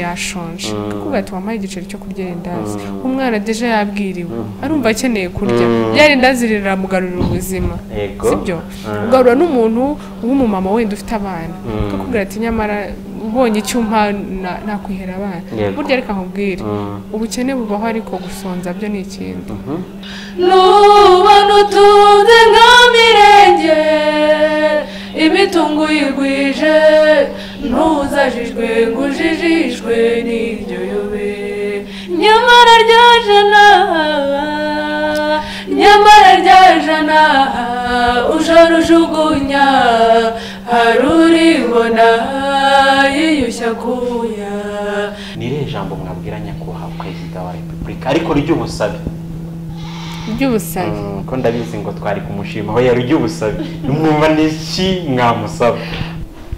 yashonje kuko ati wampaye igiceri cyo kurya indazi umwana deje yabwiriwe arumva akeneye kurya byari indazi riramugarurira ubuzima sibyo ugarura n'umuntu w'umumama wenda ufite abana akakubwira ati nyamara ubonye icyumpa nakwihera abana burya reka nkubwire ubukene bubaho ariko gusonza byo ni ikindi nubona utunze nk'amirenge imitungo yigwije ntuzajijwe ngo ujijishwe n'iryo yobe nyamara rya jana ujora ujugunya haruribona yiyushya kuya. Nire jambo mwabwira nyakubahwa Perezida wa Repubulika ariko ry'ubusabe ko ndabizi ngo twari kumushima aho yari ry'ubusabe numva n'iki mwamusaba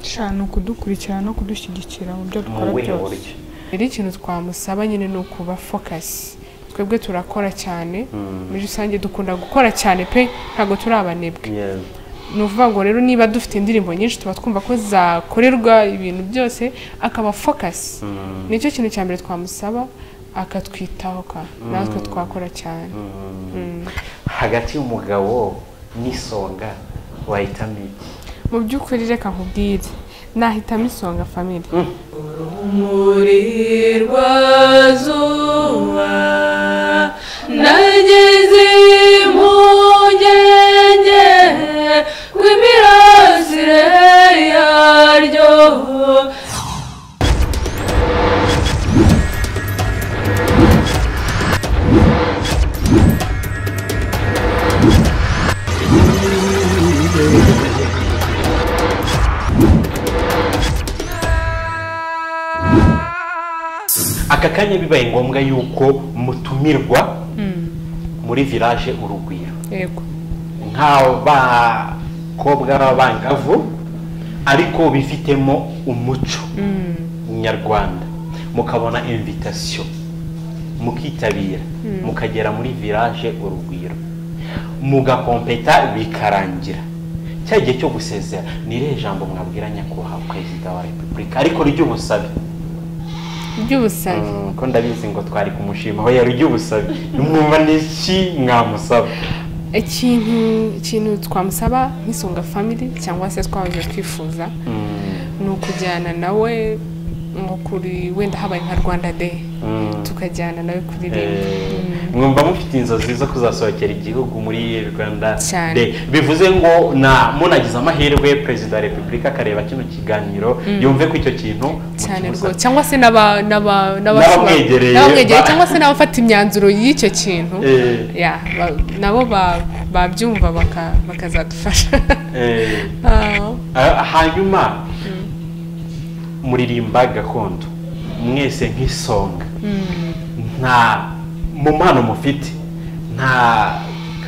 cyane kudukurikirana no kudushyigikira mu byo dukora byose. Iri kintu twamusaba nyine no kuba focus. Twebwe turakora cyane muri rusange dukunda gukora cyane pe ntago turabanebwe. Nuvuga ngo rero niba dufite indirimbo nyinshi tuba twumva ko zakorerwa ibintu byose akaba focus. Nicyo kintu cya mbere twamusaba akatwitaho ka natwe twakora cyane. Hagati y'umugabo n'isonga wahitamo iki? Mu by'ukuri reka nkubwire nahitamo ISONGA Family. Muri rwazuba nageze impungenge kw'imirasire yaryo. Aka kanya bibaye ngombwa yuko mutumirwa muri village urugwiro. Yego. Nk'abakobwa b'abangavu ariko bifitemo umuco nyarwanda mukabona invitation mukitabira mukagera muri village urugwiro mugakompeta bikarangira cyagiye cyo gusezera. Nire jambo mwabwira nyakubahwa Perezida wa Repubulika ariko ry'ubusabe ko ndabizi ngo twari kumushima aho yari ry'ubusabe numva n'iki mwamusaba. Ikintu twamusaba nk'ISONGA Family cyangwa se twaje twifuza ni ukujyana nawe ngo kuri wenda habaye nka Rwanda Day tukajyana nawe kuririmba. Mwumva mufite inzozi zo kuzasohokera igihugu muri Rwanda Day. Bivuze ngo munagize amahirwe Perezida wa Repubulika akareba kino kiganiro yumve ko icyo kintu cyane rwo cyangwa se n'abamwegereye cyangwa se n'abafata imyanzuro y'icyo kintu nabo babyumva bakazadufasha. Hanyuma muririmba gakondo mwese nk'isonga nta mumano mufite nta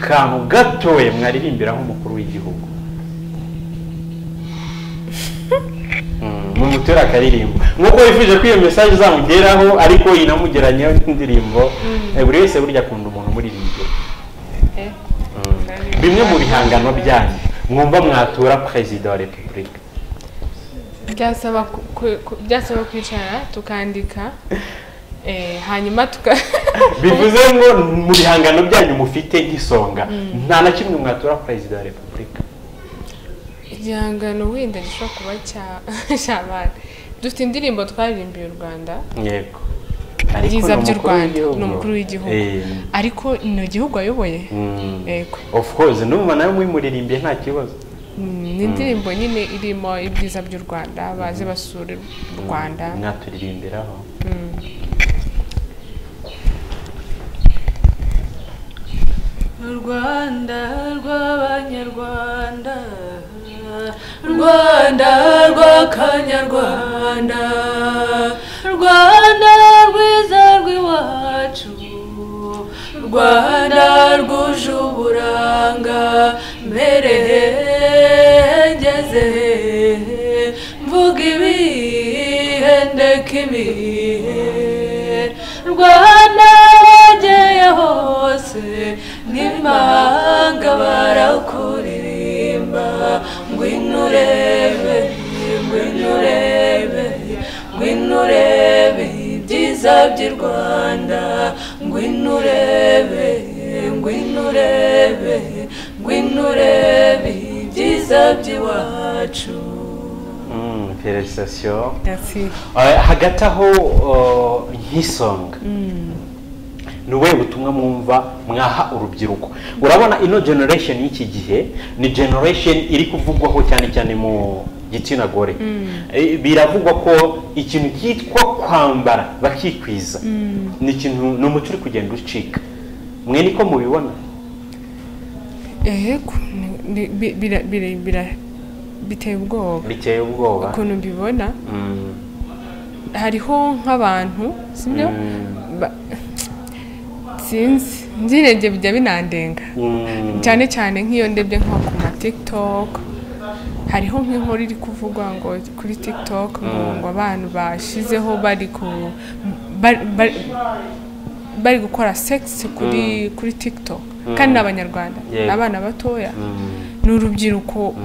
kantu gatoye mwaririmbiraho umukuru w'igihugu mumutera akaririmba nk'uko wifuje ko iyo message zamugeraho ariko inamugeranyeho n'indirimbo buri wese burya akunda umuntu muririmbira. Bimwe mu bihangano byanyu mwumva mwatura Perezida wa Repubulika. Byasaba kwicara tukandika hanyuma bivuze ngo mu bihangano byanyu mufite nk'isonga nta na kimwe mwatura Perezida wa Repubulika. Igihangano wenda gishobora kuba cy'abana dufite indirimbo twaririmbiye u Rwanda. Yego. Ibyiza by'u Rwanda n'umukuru w'igihugu ariko ni igihugu ayoboye. Yego. Of course numva nawe muririmbiye nta kibazo. Ni indirimbo nyine irimo ibyiza by'u Rwanda baze basura u Rwanda mwaturirimbiraho. Rwanda rw'abanyarwanda Rwanda rw'akanyarwanda Rwanda rwiza rw'iwacu Rwanda rwuje uburanga mbere ngeze mvuga ibihe ndeka ibihe Rwanda wageye hose n'imanga barakuririmba ngwino urebe ngwino urebe ngwino urebe byiza by'i Rwanda ngwino urebe ngwino urebe ngwino urebe ibyiza by'iwacu. Félicitations. Merci. Hagati aho nk'isonga ni ubuhe butumwa mwumva mwaha urubyiruko? Urabona ino generation y'iki gihe ni generation iri kuvugwaho cyane cyane mu gitsina gore. Biravugwa ko ikintu cyitwa kwambara bakikwiza ni ikintu n'umuco uri kugenda ucika. Mwe niko mubibona? Biteye ubwoba. Biteye ubwoba. Ukuntu mbibona hariho nk'abantu sibyo sinzi nzirebye bijya binandenga cyane cyane nk'iyo ndebye nko ku ma TikTok. Hariho nk'inkuru iri kuvugwa ngo kuri TikTok ngo abantu bashizeho bari gukora sex kuri TikTok kandi n'abanyarwanda n'abana batoya n'urubyiruko.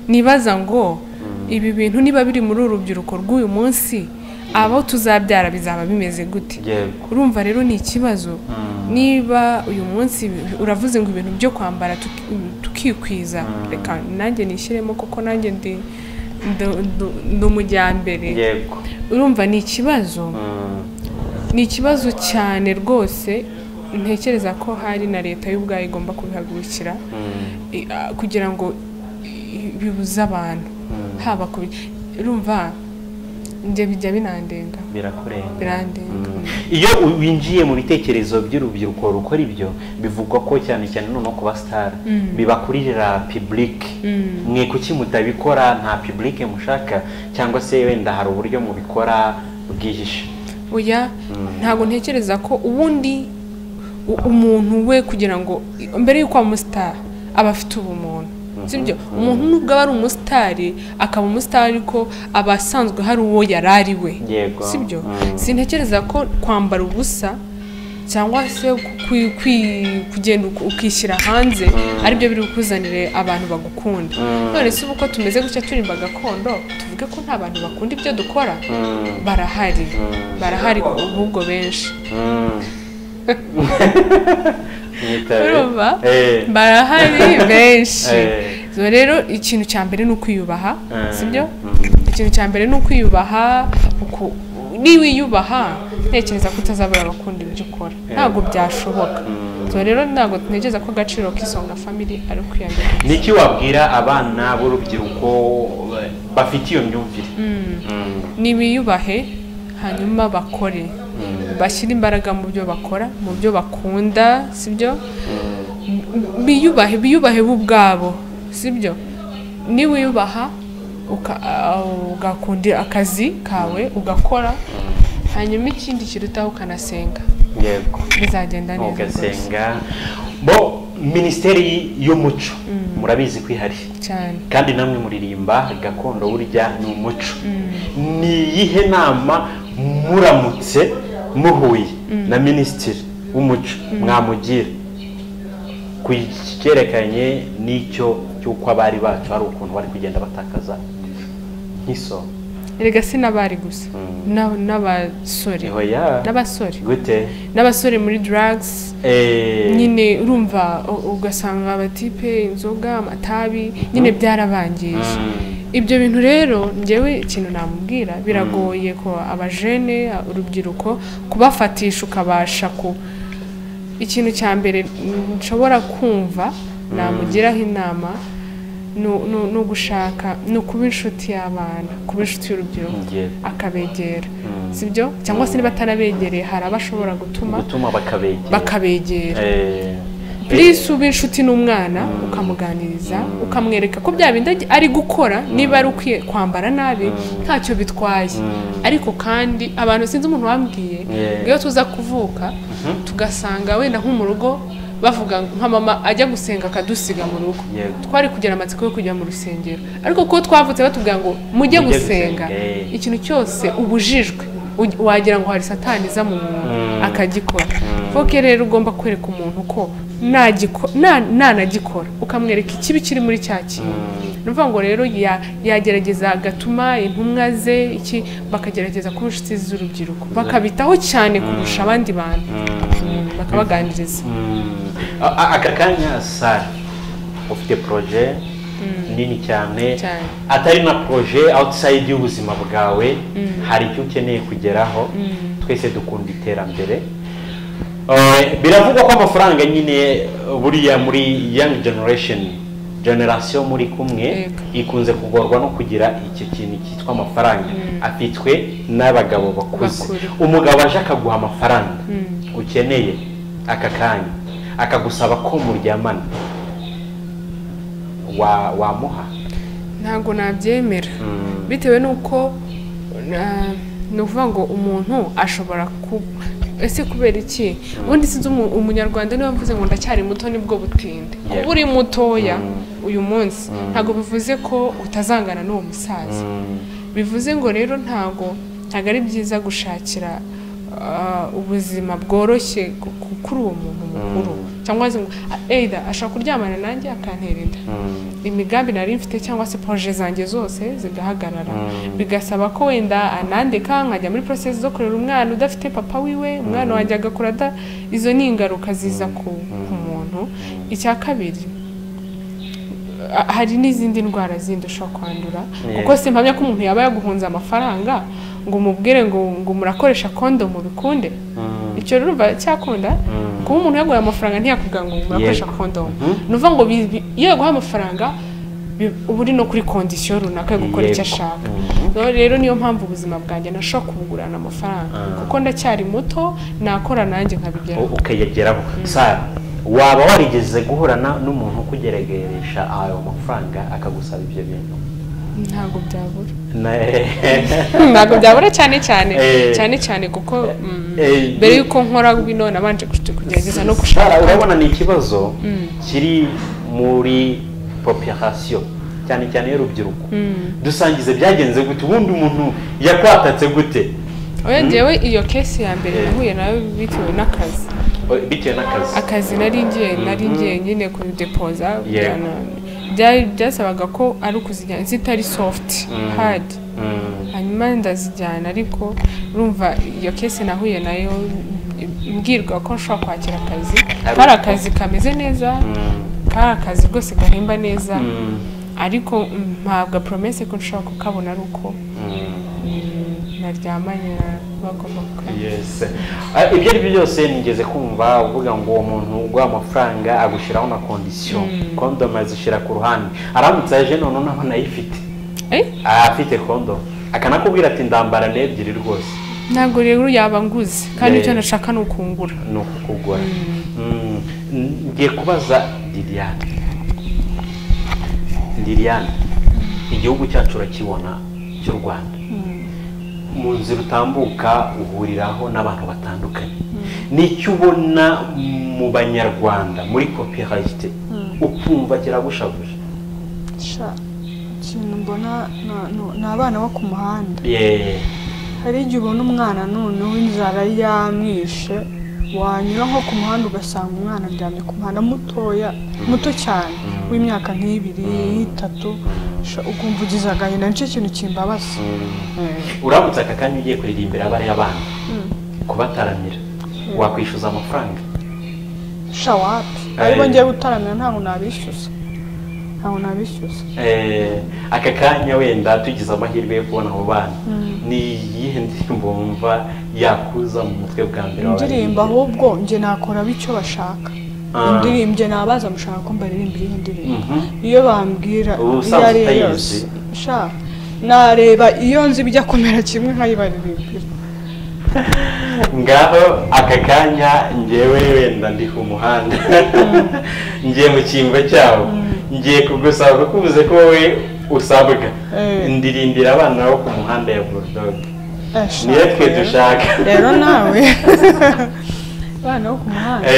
Nibaza ngo ibi bintu niba biri muri urubyiruko rw'uyu munsi abo tuzabyara bizaba bimeze gute? Urumva rero ni ikibazo. Niba uyu munsi uravuze ngo ibintu byo kwambara tukikwiza, reka nanjye nishyiremo koko nanjye ndi umujyambere. Urumva ni ikibazo. Ni ikibazo cyane rwose. Ntekereza ko hari na leta y'ubwayo igomba kubihagurukira kugira ngo bibuza abantu haba urumva nje bijya binandenga birakurenga. Iyo winjiye mu bitekerezo by'urubyiruko rukora ibyo bivugwa ko cyane cyane no kuba star bibakurira public. Mwe kuki mutabikora? Nta public mushaka cyangwa se wenda hari uburyo mubikora bwihishe? Oya, ntago ntekereza ko ubundi umuntu we kugira ngo mbere yuko aba umustar aba afite ubumuntu. Sibyo umuntu nubwo ari umusitari akaba umusitari ko abasanzwe hari uwo yarari we. Sibyo sintekereza ko kwambara ubusa cyangwa se kugenda ukishyira hanze ari byo biri kuzanire abantu bagukunda. None se uko tumeze gutya turimba gakondo tuvuge ko nta bantu bakunda ibyo dukora? Barahari ahubwo benshi. Urumva barahari benshi. Rero ikintu cya mbere ni ukwiyubaha. Sibyo ikintu cya mbere ni ukwiyubaha. Niwiyubaha ntekereza ko utazabura abakunda ibyo ukora. Ntabwo byashoboka. Rero ntabwo ntekereza ko agaciro k'Isonga Family ari kwiyongera. Niki wabwira abana b'urubyiruko bafite iyo myumvire? Nibiyubahe hanyuma bakore. Bashyira imbaraga mu byo bakora, mu byo bakunda. Sibyo biyubahe bo ubwabo. Sibyo niwiyubaha ugakunda akazi kawe ugakora, hanyuma ikindi kirutaho ukanasenga, bizagenda neza. Ugasenga. Bo Ministeri y'umuco murabizi ko ihari cyane kandi namwe muririmba gakondo burya ni umuco. Ni yihe nama muramutse muhuye na Minisitiri w'umuco mwamugira kucyerekanye n'icyo cyuko abari bacu hari ukuntu bari kugenda batakaza nk'isonga? Erega sinabari gusa n'abasore. N'abasore gute? N'abasore muri drugs nyine urumva ugasanga abatipe inzoga amatabi nyine byarabangije. Ibyo bintu rero ngewe ikintu namubwira biragoye ko abajene urubyiruko kubafatisha ukabasha ku ikintu cya mbere nshobora kumva namugiraho inama no gushaka no kuba inshuti y'abana, kuba inshuti y'urubyiruko akabegera. Sibyo cyangwa se niba atanabegereye hari abashobora gutuma bakabegera. Please ube inshuti n'umwana ukamuganiriza ukamwereka ko bya bindi ari gukora niba ari ukwiye kwambara nabi ntacyo bitwaye. Ariko kandi abantu sinzi umuntu wambwiye iyo tuza kuvuka tugasanga wenda nko mu rugo bavuga nka mama ajya gusenga akadusiga mu rugo, twari kugira amatsiko yo kujya mu rusengero. Ariko ko twavutse batubwira ngo mujye gusenga, ikintu cyose ubujijwe wagira ngo hari satani za mu muntu akagikora. foke rero ugomba kwereka umuntu ko nanagikora ukamwereka ikibi kiri muri cya kintu nuvuga ngo rero yagerageza agatuma intumwa ze iki bakagerageza kuba inshuti z'urubyiruko bakabitaho cyane kurusha abandi bantu bakabaganiriza. Aka kanya Sara ufite projet nini cyane atari na projet outside y'ubuzima bwawe, hari icyo ukeneye kugeraho. Twese dukunda iterambere, biravugwa ko amafaranga nyine buriya muri young generation muri kumwe ikunze kugorwa no kugira icyo kintu cyitwa amafaranga afitwe n'abagabo bakuze. Umugabo aje akaguha amafaranga ukeneye aka kanya akagusaba ko muryamana, wamuha? Ntabwo nabyemera bitewe nuko nuvuga ngo umuntu ashobora ese kubera iki ubundi sinzi umunyarwanda niwe mvuze ngo ndacyari muto nibwo butinde. Kuba uri mutoya uyu munsi ntabwo bivuze ko utazangana n'uwo musaza. Bivuze ngo rero ntabwo ari byiza gushakira ubuzima bworoshye kuri uwo muntu mukuru, cyangwa se ngo either ashaka kuryamana nanjye akantera inda, imigambi nari mfite cyangwa se projet zanjye zose zigahagarara, bigasaba ko wenda anandeka nkajya muri process zo kurera umwana udafite papa wiwe, umwana wanjye agakura izo ni ingaruka ziza ku muntu. Icya kabiri, hari n'izindi ndwara zindi ushobora kwandura, kuko simpamya ko umuntu yaba yaguhunza amafaranga ngo umubwire ngo murakoresha kondomu bikunde. Icyo rero cyakunda kuba umuntu yaguhaye amafaranga ntiyakubwira ngo murakoresha kondomu. Nuvuga ngo iyo yaguhaye amafaranga uba uri no kuri kondisiyo runaka yo gukora icyo ashaka. Rero niyo mpamvu ubuzima bwanjye nashobora kubugurana amafaranga kuko ndacyari muto, nakora nanjye nkabigeraho ukayageraho. Sara, waba warigeze guhurana n'umuntu ukugerageresha ayo mafaranga akagusaba ibyo bintu? Ntabwo byabura. Ntabwo byabura cyane kuko mbere yuko nkora bino nabanje kugerageza no gushaka. Urabona ni ikibazo kiri muri population cyane y'urubyiruko. Dusangize byagenze gute, ubundi umuntu yakwatatse gute? Njyewe iyo case ya mbere nahuye nayo bitewe n'akazi. Akazi nari ngiye nyine kudepoza byasabaga ko ari ukuzijyana zitari soft hard, hanyuma ndazijyana. Ariko urumva iyo case nahuye nayo mbwirwa ko nshobora kwakira akazi, kari akazi kameze neza, kari akazi rwose gahemba neza, ariko mpabwa promesse ko nshobora kukabona ari uko naryamanye bagomba gukora. Ibyo ari byo byose nigeze kumva uvuga ngo uwo muntu uguha amafaranga agushyiraho na condition, condom azishyira ku ruhande, aramutse aje none naho nayifite afite condom akanakubwira ati ndambara n'ebyiri rwose. Ntabwo rero yaba nguze, kandi icyo nashaka ni ukungura. Ni ukugura. Ngiye kubaza Liliane, igihugu cyacu urakibona cy'u Rwanda, mu nzira utambuka uhuriraho n'abantu batandukanye, n'icyo ubona mu banyarwanda muri popularité ukumva kiragushavuje? Ikintu mbona ni abana bo ku muhanda. Hari igihe ubona umwana none w'inzara yamwishe, wanyura nko ku muhanda ugasanga umwana aryamye ku muhanda muto cyane w'imyaka nk'ibiri nk'itatu, ukumva ugize agahinda. nicyo kintu kimbabaza. Uramutse aka kanya ugiye kuririmbira abariya bana kubataramira, wakwishyuza amafaranga? Wapi, ariko ngiye gutaramira ntabwo nabishyuza. Aka kanya wenda tugize amahirwe yo kubona abo bana, ni iyihe ndirimbo wumva yakuza mu mutwe bwa mbere? Indirimbo ahubwo njye nakora bityo bashaka. Indirimbo nabaza mushaka ko mbaririmbira indirimbo. Iyo bambwira iyo ari yose nareba iyo nzi bijya kumera kimwe nkayibaririmbira. Ngaho aka kanya njyewe wenda ndi ku muhanda ngiye mu cyimbo cyawo, ngiye kugusaba kuko uvuze ko wowe usabwa ndirimbira abana bo ku muhanda ya Bulldog. Niyo twe dushaka rero nawe abana bo ku muhanda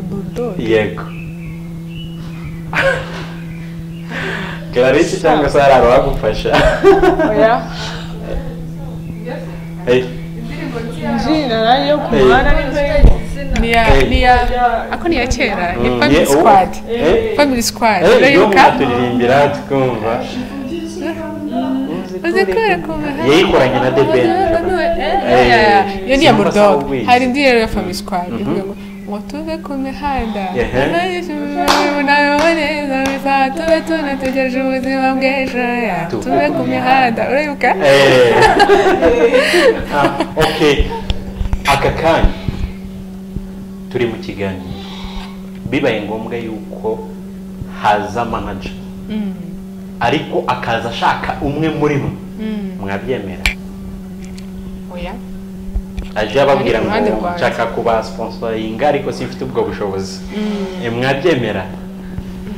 Bulldog. Yego. Clarisse cyangwa se hari abagufasha? Oya. izina nayo ku muhanda ako ni ya kera ni family squad family squad urayibuka turirimbira tukumva yayikoranye na The Ben iyo ni ya Bulldog hari indi rero ya family squad ivuga ngo tuve ku mihanda tube tunategereje ubuzima bw'ejo tuve ku mihanda urayibuka okay aka kanya turi mu kiganiro bibaye ngombwa yuko haza manager ariko akaza ashaka umwe muri mwe mwabyemera oya aje ababwira ngo nshaka kuba sponsoringa ariko sifite ubwo bushobozi mwabyemera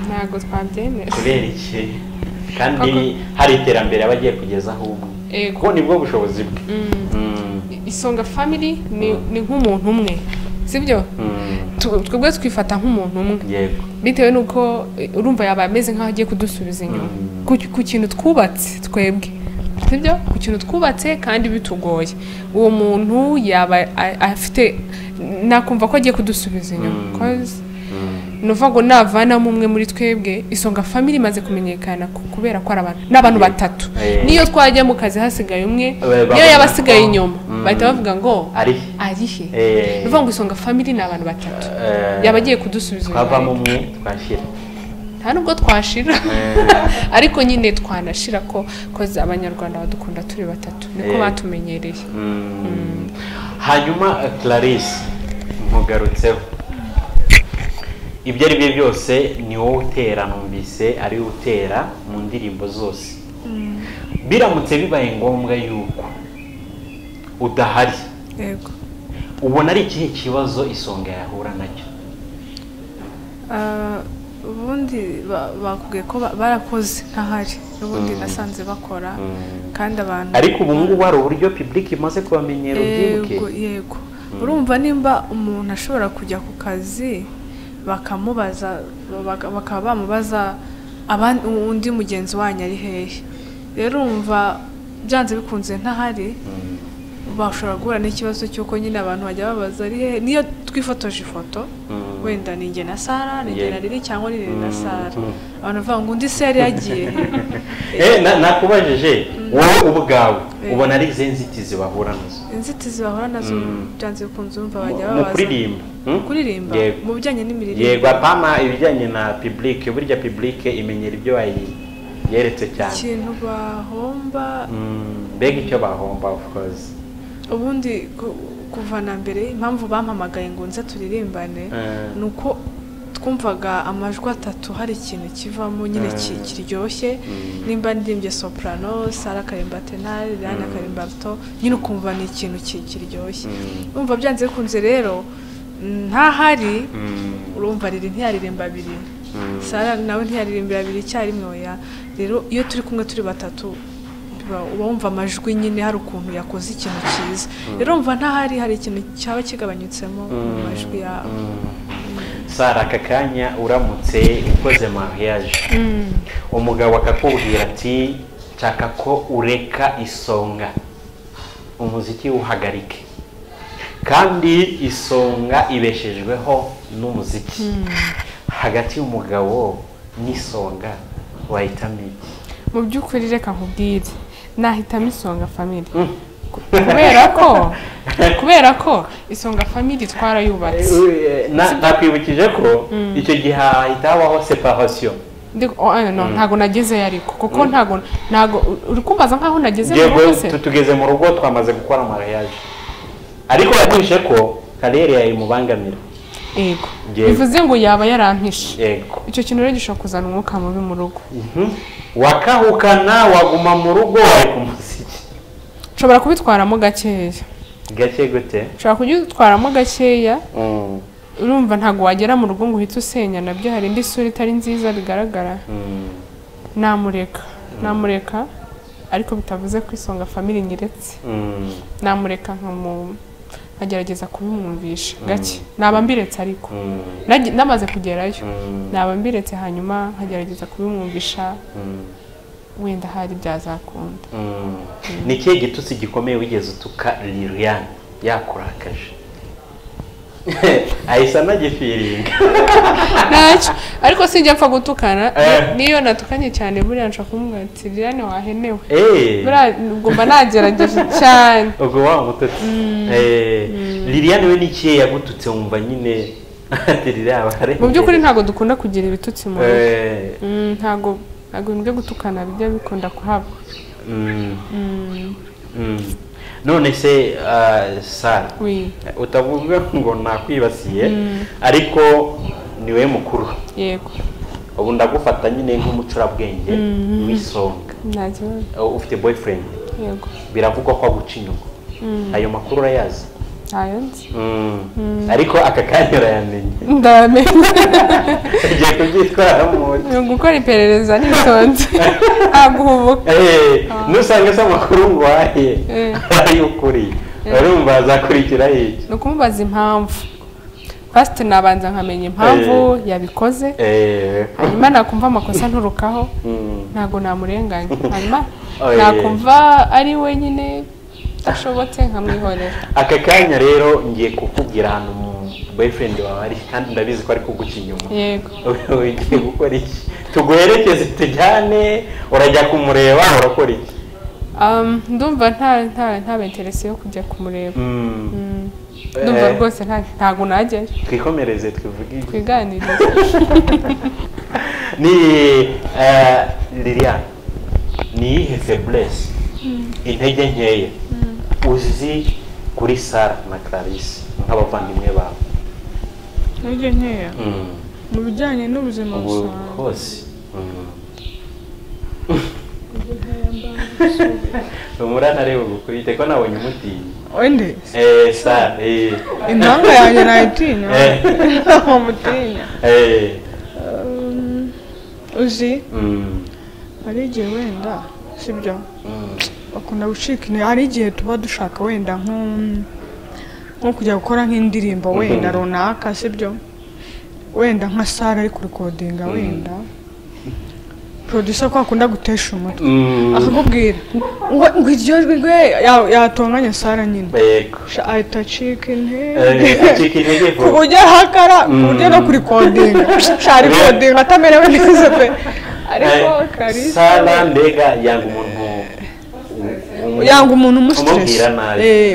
ntago twabyemera kubera iki kandi hari iterambere abagiye kugezaho umwe ko nibwo bushobozi bwe Isonga Family ni nk'umuntu umwe sibyo twebwe twifata nk'umuntu umwe bitewe nuko urumva yaba ameze nk'aho agiye kudusubiza inyuma ku kintu twubatse twebwe sibyo ku kintu twubatse kandi bitugoye uwo muntu yaba afite nakumva ko agiye kudusubiza inyuma cause nuva ngo navanamo umwe muri twebwe Isonga Family imaze kumenyekana kubera ko n'abantu batatu niyo twajya mu kazi hasigaye umwe niyo yabasigaye inyuma bahita bavuga ngo arihe nuva ngo Isonga Family ni abantu batatu yaba agiye kudusubiza inyuma twavamo umwe twashira nta nubwo twashira ariko nyine twanashira ko koze abanyarwanda badukunda turi batatu niko batumenyereye hanyuma Clarisse mugarutseho ibyo ari byo byose ni wowe utera numvise ari utera mu ndirimbo zose biramutse bibaye ngombwa yuko udahari yego ubona ari ikihe kibazo Isonga yahura nacyo ubundi bakubwiye ko barakoze ntahari ubundi nasanze bakora kandi abantu ariko ubu ngubu hari uburyo public imaze kubamenyera ubyibuke yego urumva nimba umuntu ashobora kujya ku kazi bakamubaza bakaba bamubaza undi mugenzi wanyu ari hehe rero urumva byanze bikunze ntahari bashobora guhura n'ikibazo cy'uko nyine abantu bajya babaza ari hehe niyo twifotoje ifoto wenda ni njye na Sara ni njye na Lili cyangwa ni Lili na Sara abantu bavuga ngo undi se yari yagiye nakubajije wowe ubwawe ubona ari izihe nzitizi bahura nazo inzitizi bahura nazo byanze bikunze urumva bajya babaza kuririmba mu bijyanye n'imirire yego apana ibijyanye na public burya public imenyera ibyo yeretse cyane ikintu bahomba mbega icyo bahomba of course ubundi kuva na mbere impamvu bampamagaye ngo nze turirimbane nuko twumvaga amajwi atatu hari ikintu kivamo nyine kiryoshye nimba ndirimbye soprano Sara karimba tenor Liliana karimba alto nyine ukumva ni ikintu kiryoshye urumva byanze bikunze rero ntahari urumva Lili ntiyaririmba abiri Sara nawe ntiyaririmbira abiri icyarimwe oya rero iyo turi kumwe turi batatu wumva amajwi nyine hari ukuntu yakoze ikintu cyiza rero urumva ntahari hari ikintu cyaba kigabanyutsemo mu majwi yabo Sara aka kanya uramutse ukoze mariage umugabo akakubwira ati nshaka ko ureka Isonga umuziki uhagarike kandi Isonga ibeshejweho n'umuziki hagati y'umugabo n'Isonga wahitamo iki mu by'ukuri reka nkubwire nahitamo Isonga Family kubera ko Isonga Family twarayubatse nakwibukije ko icyo gihe hahita habaho separation ntago nageze ariko kuko ntago uri kumbaza nkaho nageze mu rugo se tugeze mu rugo twamaze gukora mariage ariko yatishe ko karere yayi mubangamira yego bivuze ngo yaba yarampishe icyo kintu rero gishobora kuzana umwuka mubi mu rugo wakahukana waguma mu rugo wari ku muziki nshobora kubitwaramo gakeya gake gute nshobora kugitwaramo gakeya urumva ntago wagera mu rugo ngo uhite usenya nabyo hari indi sura itari nziza bigaragara namureka ariko bitavuze ko Isonga Family nyiretse namureka nkagerageza kubimwumvisha gake naba mbiretse ariko namaze kugerayo naba mbiretse hanyuma nkagerageza kubimwumvisha wenda hari byazakunda ni kihe gitutsi gikomeye wigeze utuka Liliane yakurakaje ahise anagifiringa ntacyo ariko sinjya mpfa gutukana niyo natukanye cyane buriya nshaka kumubwira ati Liliane wahenewe buriya ngomba nagerageje cyane ubwo wamututse Liliane we n'ikihe yagututse wumva nyine mu by'ukuri ntabwo dukunda kugira ibitutsi mu rugo ntabwo ibintu byo gutukana bijya bikunda kuhaba none se Sara utavuga ngo nakwibasiye ariko niwe mukuru yego ubu ndagufata nyine nk'umucurabwenge w'isonga ufite boyfriend yego biravugwa ko aguca inyuma ayo makuru urayazi ntayo nzi ariko aka kanya urayamenye ndayamenye ugiye kubyitwaramo gukora iperereza n'itonze aguhubuka nusanga se amakuru ngwaye ari ukuri urumva azakurikira iki ni ukumubaza impamvu first nabanza nkamenya impamvu yabikoze hanyuma nakumva amakosa nturukaho ntago namurenganya hanyuma nakumva ari wenyine ashobotse nkamwihorera aka kanya rero ngiye kukubwira hano boyfriend wawe ari kandi ndabizi ko ari kuguca inyuma yego ugiye gukora iki tuguherekeze tujyane urajya kumureba urakora iki ndumva nta interesse yo kujya kumureba ndumva rwose ntago najyayo twikomereze twivuge twiganirize ni Liliane ni iyihe faiblesse intege nkeya uzi kuri Sara na Clarisse nk'abavandimwe bawe intege nkeya mu bijyanye n'ubuzima busanzwe hose umurana rero gukurite ko nabonye umutinya wende Sara impanga yanjye nayitinya mutinya uzi hari igihe wenda sibyo bakunda gucika intege hari igihe tuba dushaka wenda nko kujya gukora nk'indirimbo wenda runaka sibyo wenda nka Sara ari kurikodinga wenda producer ko akunda gutesha umutwe akakubwira ngo iryo jwi yatonganya Sara nyine ahita acika intege ku buryo ahakara ku buryo no kurikodinga shari kodinga atamerewe neza pe ariko Clarisse Sara mbega yanga umuntu umustressa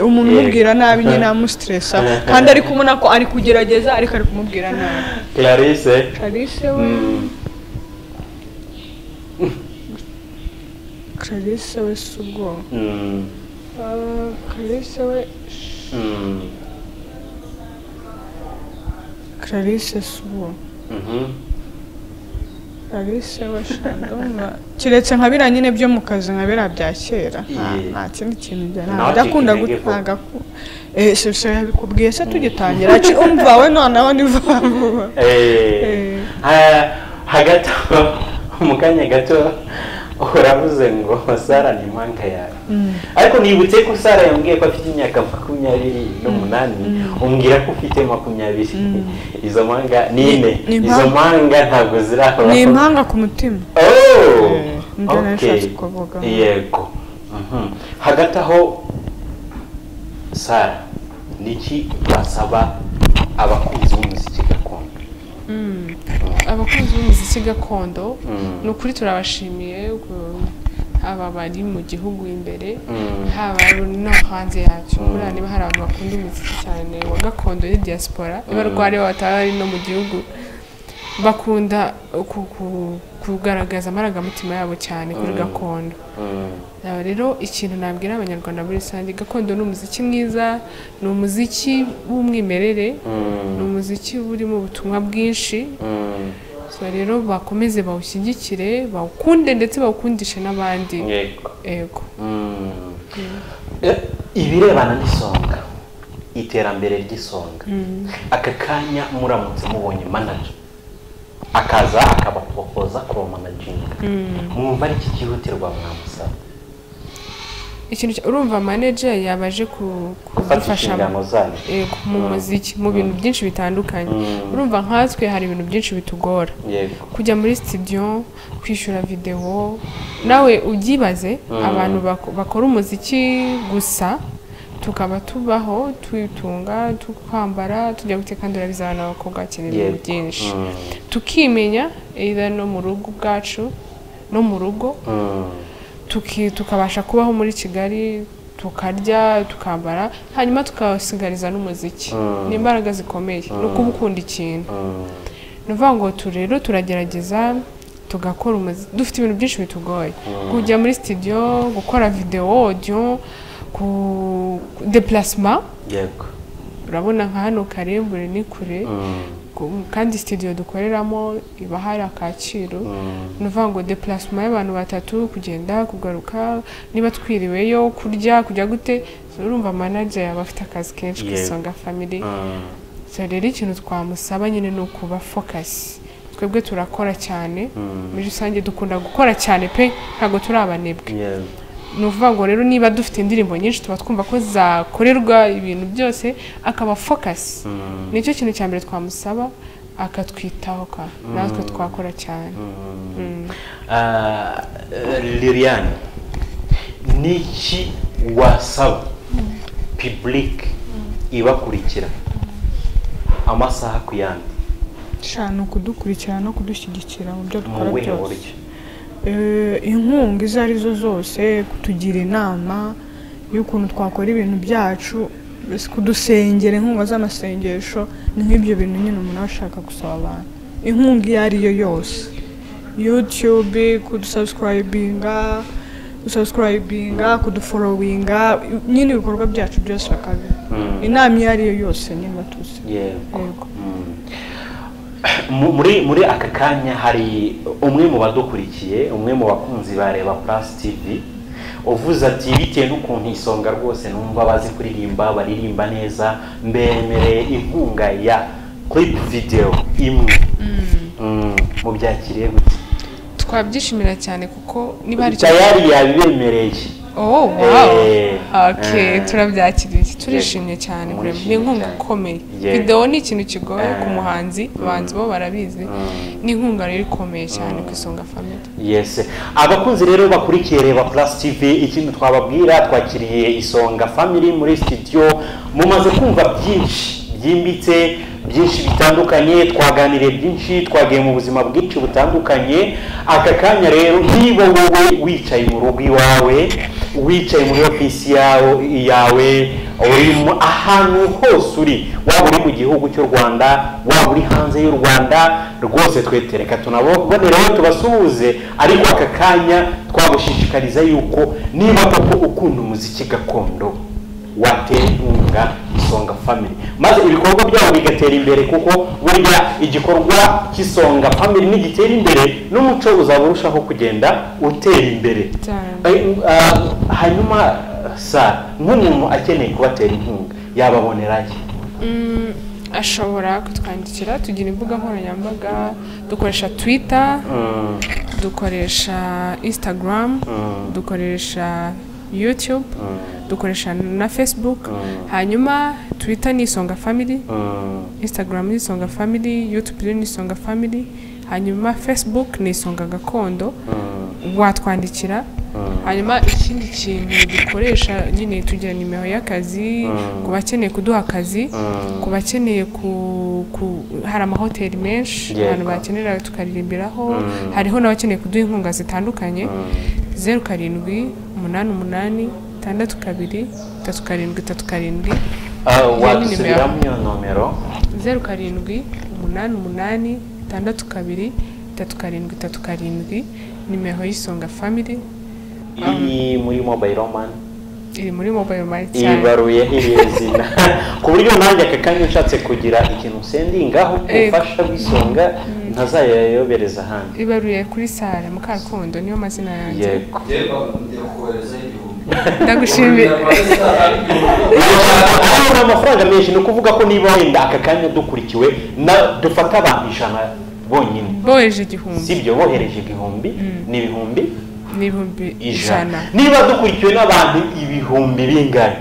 umuntu umubwira nabi nyine amustressa kandi ari kubona ko ari kugerageza ariko ari kumubwira nabi Clarisse we subwo Clarisse subwo Clarisse we shandoma kiretse nka bira nyine byo mu kazi nka bira bya kera nta kindi kintu njya ndakunda gutanga se yabikubwiye se tugitangira umva we noneho niva hagati mu kanya gato uravuze ngo Sara ni impanga yawe ariko nibutse ko Sara yambwiye ko afite imyaka 28 umbwira ko ufite 20 izo mpanga nine izo mpanga ntabwo ziraho ni impanga ku mutima yego hagati aho Sara niki basaba abakunzi b'umuziki gakondo abakunzi b'umuziki gakondo ni ukuri turabashimiye haba bari mu gihugu imbere haba no hanze yacyo buriya niba hari abantu bakunda umuziki cyane wa gakondo ya diaspora barware batari no mu gihugu bakunda kugaragaza amarangamutima yabo cyane kuri gakondo rero ikintu nabwira abanyarwanda muri rusange gakondo ni umuziki mwiza ni umuziki w'umwimerere ni umuziki urimo ubutumwa bwinshi rero bakomeze bawushyigikire bawukunde ndetse bawukundishe n'abandi yego ibirebana n'isonga iterambere ry'isonga aka kanya muramutse mubonye manager akaza akabapoza kuba managinga mwumva ari iki cyihutirwa mwamusaba ikintu urumva manager yabaje kudufasha mu muziki mu bintu byinshi bitandukanye urumva nkatwe hari ibintu byinshi bitugora kujya muri studio kwishura video nawe ugibaze abantu bakora umuziki gusa tukaba tubaho twitunga tukwambara tujya gutekandura bizana abakobwa bakeneye byinshi tukimenya either no mu rugo bwacu no mu rugo tukabasha kubaho muri Kigali tukarya tukambara hanyuma tukasigariza n'umuziki n'imbaraga zikomeye no kubukunda ikintu nuvuga ngo rero turagerageza tugakora dufite ibintu byinshi bitugoye kujya muri studio gukora video audio ku déplacement yego urabona nka hano Karembure ni kure kandi studio dukoreramo iba hari akaciro nuvuga ngo déplacement y'abantu batatu kugenda kugaruka niba twiriweyo kurya kujya gute urumva manager yaba afite akazi kenshi k'Isonga Family so rero ikintu twamusaba nyine ni ukuba focus twebwe turakora cyane muri rusange dukunda gukora cyane pe ntago turabanebwe nuvuga ngo rero niba dufite indirimbo nyinshi tuba twumva ko zakorerwa ibintu byose akaba focus nicyo kintu cya mbere twamusaba akatwitaho natwe twakora cyane Liliane niki wasaba public ibakurikira amasaha ku yandi cyane kudukurikirana no kudushyigikira mu byo dukora byose inkunga izo arizo zose kutugira inama y'ukuntu twakora ibintu byacu kudusengera inkunga z'amasengesho ni nk'ibyo bintu nyine umuntu ashaka gusaba abantu inkunga iyo ariyo yose YouTube kudusubscribinga kudufollowinga nyine ibikorwa byacu byose bakabi inama iyo ariyo yose nyine batuse yego muri aka kanya hari umwe mu badukurikiye umwe mu bakunzi bareba +TV uvuze ati bitewe n'ukuntu Isonga rwose numva bazi kuririmba baririmba neza mbemereye inkunga ya clip video imwe mu byakiriye gute twabyishimira cyane kuko niba hari tayari yabibemereye oh wow okay turabyakiriye turishimye cyane ni inkunga ikomeye video ni ikintu kigoye ku muhanzi abanzi bo barabizi ni inkunga rero ikomeye cyane ku Isonga Family yes abakunzi rero bakurikiye reba +TV ikintu twababwira twakiriye Isonga Family muri studio mumaze kumva byinshi byimbitse byinshi bitandukanye twaganiriye byinshi twagiye mu buzima bwinshi butandukanye aka kanya rero niba wowe wicaye mu rugo iwawe wicaye muri ofisi yawe uri ahantu hose uri waba uri mu gihugu cy'u Rwanda waba uri hanze y'u Rwanda rwose twetereka tunaboneraho tubasuhuze ariko aka kanya twagushishikariza yuko niba koko ukunda umuziki gakondo watera inkunga Isonga Family maze ibikorwa byabo bigatera imbere kuko burya igikorwa cy'Isonga Family nigitera imbere n'umuco uzaburushaho kugenda utera imbere hanyuma nk'umuntu akeneye kubatera inkunga yababoneraye ashobora kutwandikira tugira imbuga nkoranyambaga dukoresha Twitter dukoresha Instagram dukoresha YouTube dukoresha na Facebook hanyuma Twitter ni Isonga Family Instagram ni Isonga Family YouTube ni Isonga Family hanyuma Facebook ni Isonga Gakondo watwandikira hanyuma ikindi kintu dukoresha nyine tugira nimero y'akazi ku bakeneye kuduha akazi ku bakeneye hari amahoteli menshi abantu bakenera tukaririmbiraho hariho n'abakeneye kuduha inkunga zitandukanye 0788 62 37 wadusubiramo iyo nomero 0788 62 37 nimero y'Isonga Family iri muri mobile money iri muri mobile money cyane ibaruye irezina ku buryo nanjye aka kanya nshatse kugira ikintu sendingaho gufasha bisonga ntazayayobereza ahandi ibaruye kuri Sara Mukarukundo niyo mazina yanjye yego ndagushimira amafaranga menshi no kuvuga ko niba wenda aka kanya dukurikiwe dufata abantu 100 bonyine bohereje 1000 sibyo bohereje 1000 ni ibihumbi n'ibihumbi 100 niba dukurikiwe n'abantu ibihumbi bingahe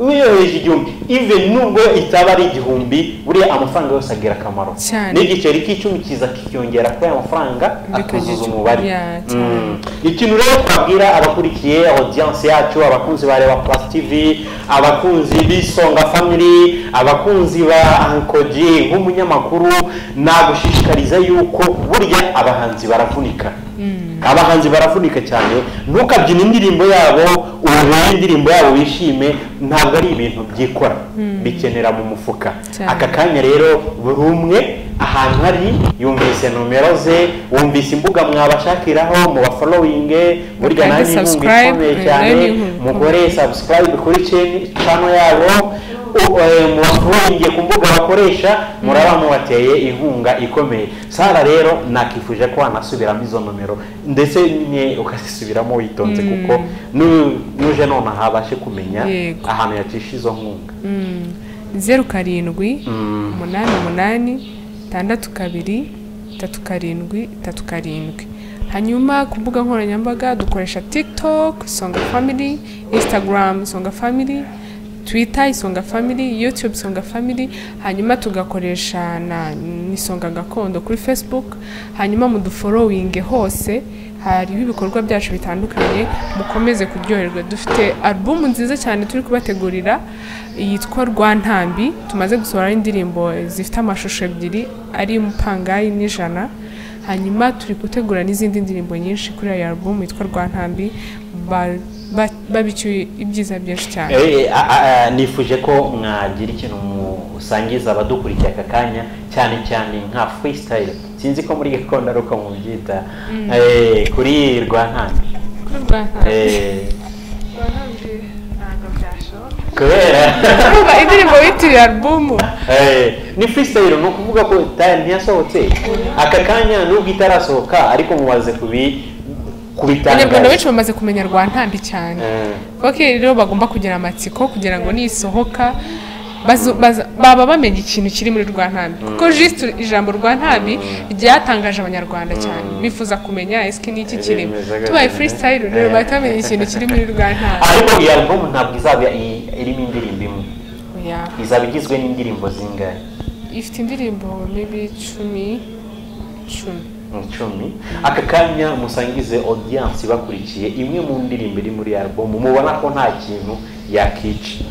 uyoheje igihumbi even nubwo itaba ari igihumbi buriya amafaranga yose agira akamaro n'igiceri cy'icumi kiza kikiyongera kuri aya mafaranga akuzuza umubare ikintu rero twabwira abakurikiye audience yacu abakunzi bareba Plus TV abakunzi b'Isonga Family abakunzi ba Ankoji nk'umunyamakuru nagushishikariza yuko burya abahanzi baravunika abahanzi baravunika cyane ntukabyina indirimbo yabo ubuhe indirimbo yabo bishime ntabwo ari ibintu byikora bikenera mu mufuka aka kanya rero buri umwe ahantu hari yumvise nomero ze wumvise imbuga mwabashakiraho mu following burya nani ikomeye cyane mugore subscribe kuri channel yabo mubafungiye ku mbuga bakoresha muraba mubateye inkunga ikomeye Sara rero nakifuje ko wanasubiramo izo nomero ndetse nyine ukasubiramo witonze kuko nuje none habashe kumenya ahantu yacisha izo nkunga 0788623737 hanyuma ku mbuga nkoranyambaga dukoresha TikTok Isonga Family, Instagram Isonga Family, Twitter Isonga Family, YouTube Isonga Family, hanyuma tugakoresha na Isonga Gakondo kuri Facebook, hanyuma mudufollowing hose hari ibikorwa byacu bitandukanye mukomeze kuryoherwa. Dufite album nziza cyane turi kubategurira yitwa Rwantambi, tumaze gusohora indirimbo zifite amashusho ebyiri ari Mupangayi n'Ijana, hanyuma turi gutegura n'izindi ndirimbo nyinshi kuri iyo album yitwa Rwantambi babicyuye ibyiza byinshi cyane. Nifuje ko mwagira ikintu musangiza abadukurikiye aka kanya cyane nka freestyle sinzi ko muri gakondo aruko mubyita kuri Rwantambi kubera indirimbo yitiriye album ni freestyle no kuvuga ko ntiyasohotse aka kanya nubwo itarasohoka ariko mubaze kubitangaza Abanyarwanda benshi bamaze kumenya Rwantambi cyane rero bagomba kugira amatsiko kugira ngo nisohoka baba bamenye ikintu kiri muri Rwantambi kuko juste ijambo Rwantambi ryatangaje Abanyarwanda cyane bifuza kumenya eski niki kirimo tubaye freestyle rero batamenya ikintu kiri muri Rwantambi ariko iyi album ntabwo izaba irimo indirimbo imwe izaba igizwe n'indirimbo zingahe ifite indirimbo maybe 10 aka kanya musangize audience bakurikiye imwe mu ndirimbo iri muri album mubona ko nta kintu yakica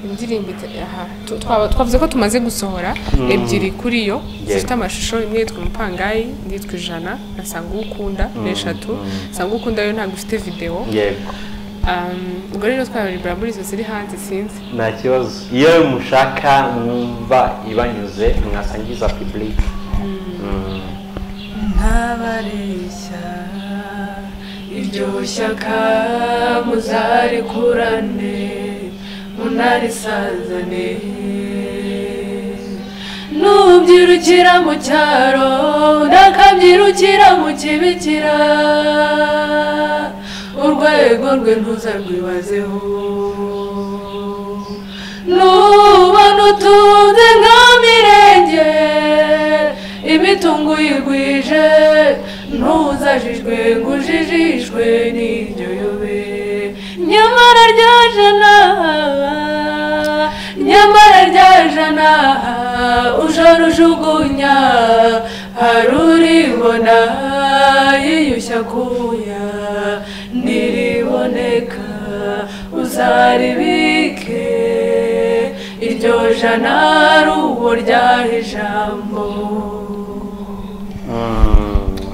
indirimbo twavuze ko tumaze gusohora ebyiri kuri yo zifite amashusho imwe yitwa Mupangayi indi yitwa Ijana nasanga ukunda n'eshatu sanga ukunda yo ntabwo ifite video yego ubwo rero twararibura muri izo ziri hanze sinzi nta kibazo iyo mushaka mwumva ibanyuze mwasangiza public ntabareshya iryo shyaka muzarikurane munarisazane nubyirukira mu cyaro ndakabyirukira mu kibikira urwego rwe ntuzarwibazeho nubona utunze nka mirenge imitungo yigwije ntuzajijwe ngo ujijishwe n'iryo yobe nyamara rya jana ujora ujugunya haruribona yiyushya kuya ntiriboneka uzaribike iryo jana rubo ryaha ijambo.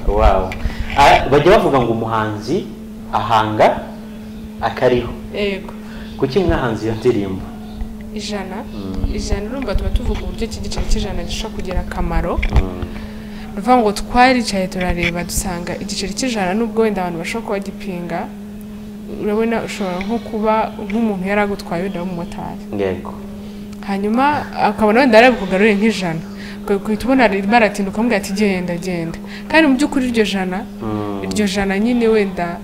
Wow. Bajya bavuga ngo umuhanzi ahanga akariho. Yego. Kuki mwahanzi iyo ndirimbo? Ijana urumva tuba tuvuga uburyo iki giceri cy'ijana gishobora kugira akamaro. Ruvuga ngo twaricaye turareba dusanga igiceri cy'ijana nubwo wenda abantu bashobora kuba gipinga urabona ushobora nko kuba nk'umuntu yaragutwaye wenda w'umumotari. Yego. Hanyuma akabona wenda arakugarurira nk'ijana. Kuko tubona baratinduka mbwa ati genda kandi mu by'ukuri iryo jana nyine wenda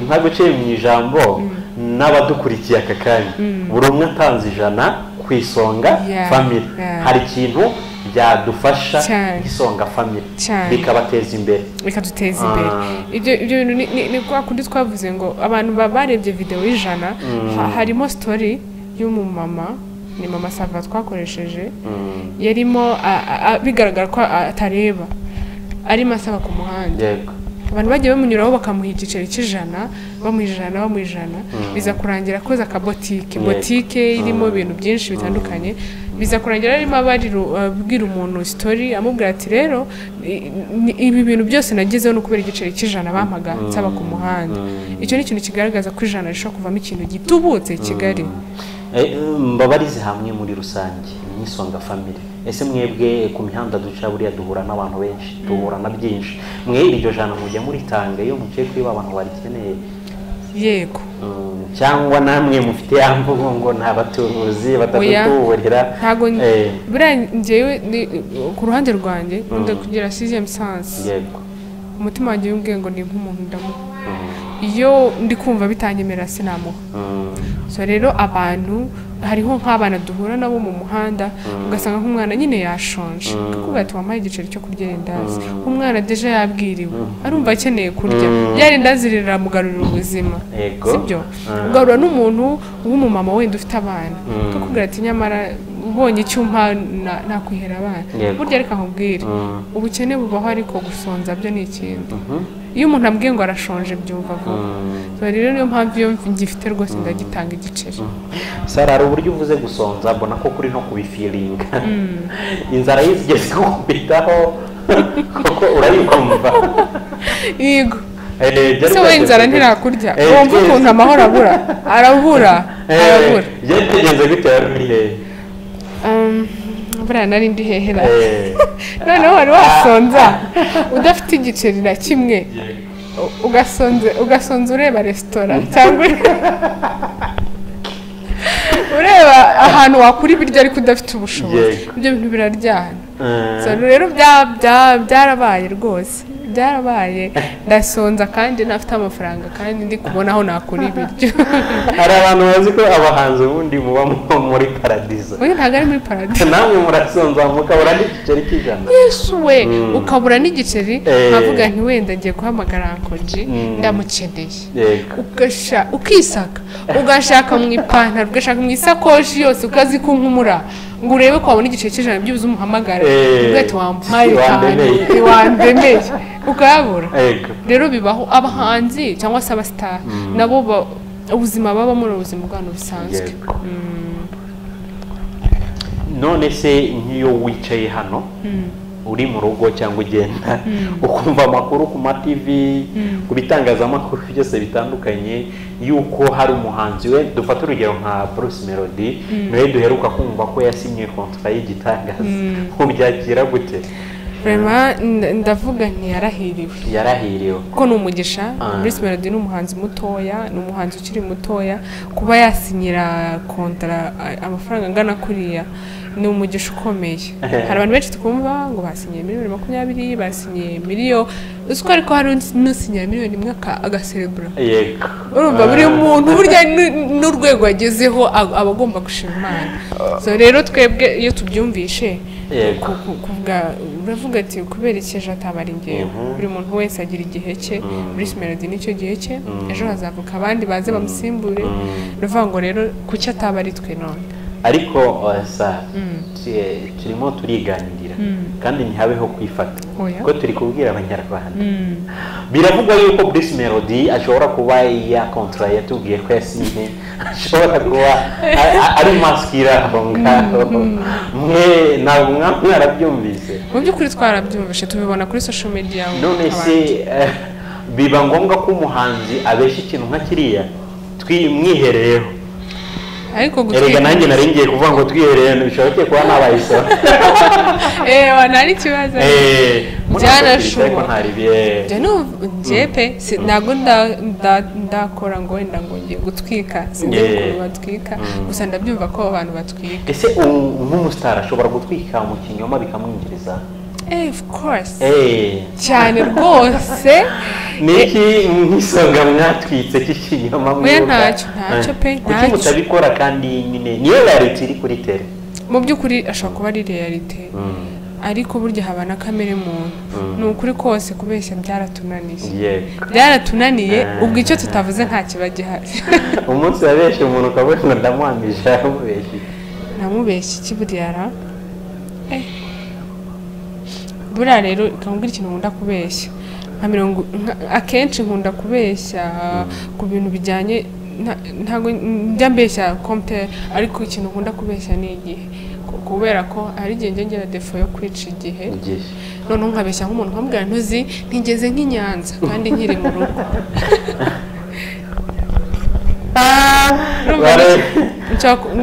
nta guciye mu ijambo n'abadukurikiye aka kanya buri umwe atanze ijana ku Isonga Family hari ikintu byadufasha isonga family bikabateza imbere bikaduteza imbere ibyo bintu ni kwa kundi twavuze ngo abantu barebye video y'ijana harimo story y'umumama ni mama Sava twakoresheje yarimo bigaragara ko atareba arimo asaba ku muhanda abantu bagiye bamunyuraho bakamuha igiceri cy'ijana bamuha biza kurangira akoze botike irimo ibintu byinshi bitandukanye biza kurangira arimo abwira umuntu story amubwira ati rero ibi bintu byose nagezeho no kubera igiceri cy'ijana bampaga nsaba ku muhanda icyo ni ikintu kigaragaza ko ijana rishobora kuvamo ikintu gitubutse Kigali. Mbabarize hamwe muri rusange n'isonga family ese mwebwe ku mihanda duca buriya duhura n'abantu benshi duhura na byinshi mwebwe iryo jana mujya muri tanga iyo muciye kuri abantu barikeneye yego cyangwa namwe mufite yamvugo ngo nta baturuzi batatuburira ntago buriya njyewe ku ruhande rwanjye nkunda kugira 6e sense yego umutima wanjye yumviye ngo ni nk'umuntu ndamuha iyo ndi kumva bitanyemera sinamuha so rero abantu hariho nk'abana duhura nabo mu muhanda ugasanga nk'umwana nyine yashonje kuko ati wampaye igiceri cyo kurya indazi umwana deje yabwiriwe arumva akeneye kurya byari indazi riramugarurira ubuzima sibyo ugarura n'umuntu w'umumama wenda ufite abana kuko ati nyamara ubonye icyumpa nakwihera abana burya reka nkubwire ubukene bubaho ariko gusonza byo ni ikindi iyo umuntu ambwiye ngo arashonje byumva vuba rero niyo mpamvu iyo ngifite rwose ndagitanga igiceri. Sara hari uburyo uvuze gusonza mbona ko kuri no kubifilinga inzara yizigeze kubitaho kuko urayumva yego se we inzara ntirakurya wumva ukuntu amahoro arabura byategenze gute yarihe buriya nari ndi hehera noneho wari wasonza udafite igiceri na kimwe ugasonza ureba resitora cyangwa ureba ahantu wakura ibiryo ariko udafite ubushobozi ibyo bintu biraryana rero byarabaye rwose byarabaye ndasonza kandi ntafite amafaranga kandi ndi kubona aho nakura ibiryo. Hari abantu bazi ko abahanzi ubundi muba muri paradizo. Oya ntabwo ari muri paradizo. Namwe murasonza mukabura n'igiceri cy'ijana. Yesu we ukabura n'igiceri nkavuga nti wenda ngiye guhamagara ankoji ndamukeneye ukisaka ugashaka mu ipantaro ugashaka mu isakoshi yose ukazi kunkumura ngo urebe ko wabona igiceri cy'ijana byuzuye umuhamagara ugahita wampaye wandemeye ukayabura. Rero bibaho abahanzi cyangwa se abastar nabo ubuzima baba muri ubuzima bwano bisanzwe. None se nk'iyo wicaye hano uri mu rugo cyangwa ugenda ukumva amakuru ku ma TV ku bitangazamakuru byose bitandukanye yuko hari umuhanzi we dufata urugero nka Bruce Melody nawe duheruka kumva ko yasinye contrat y'igitangaza byakira gute? Vraiment ndavuga nti yarahiriwe ko numugisha. Bruce Melody ni umuhanzi mutoya, ni umuhanzi ukiri mutoya, kuba yasinyira contrat amafaranga ngana kuriya ni umugisha ukomeye. Hari abantu benshi tukumva ngo basinyiye $20,000 basinyiye miliyoni uko ariko hari n'usinyiye miliyoni imwe agaserebura. Yego urumva buri muntu burya n'urwego yagezeho abagomba gushima Imana. So rero twebwe iyo tubyumvishe kuvuga uravuga ati kubera ikije atabari ngewe buri muntu wese agira igihe cye. Bruce Melody nicyo gihe cye ejo hazavuka abandi baze bamusimbure ruvuga ngo rero kuki atabari twe none ariko turimo turiganirira kandi ntihabeho kwifata ko turi kubwira abanyarwanda. Biravugwa yuko Bruce Melody ashobora kuba ya contrat yatubwiye ko yasinye ashobora kuba ari maskira aho ngaho. Mwe ntabwo mwarabyumvise? Mu by'ukuri twarabyumvishe tubibona kuri social media. None se biba ngombwa ko umuhanzi abesha ikintu nka kiriya mwihereyeho? Ariko gutwika nanjye naringiye kuvuga ngo twihereye bishoboke kuba nabayise wanari kibazo byanashoboka jepe ntabwo ndakora ngo wenda ngo ngiye gutwika sinzi batwika gusa ndabyumva ko abantu batwika. Ese nk'umustar ashobora gutwika mu kinyoma bikamwinjiriza? Of course cyane rwose. Niki nk'isonga mwatwitse cy'ikinyoma mwe ntacyo pe kuki mutabikora kandi nyine niyo reality iri kuri tele? Mu by'ukuri ashobora kuba ari reality ariko burya haba na kamere muntu ni ukuri kose kubeshya byaratunaniye ubwo icyo tutavuze nta kiba gihari umunsi wabeshye umuntu ukabona ndamwamisha namubeshye iki buriyara buriya rero ikambwira ikintu nkunda kubeshya akenshi nkunda kubeshya ku bintu bijyanye ntabwo njya mbeshya compte ariko ikintu nkunda kubeshya ni igihe kubera ko hari igihe njye ngira defo yo kwica igihe noneho nkabeshya nk'umuntu nkambwira ntuzi ntigeze nk'inyanza kandi nkiri mu rugo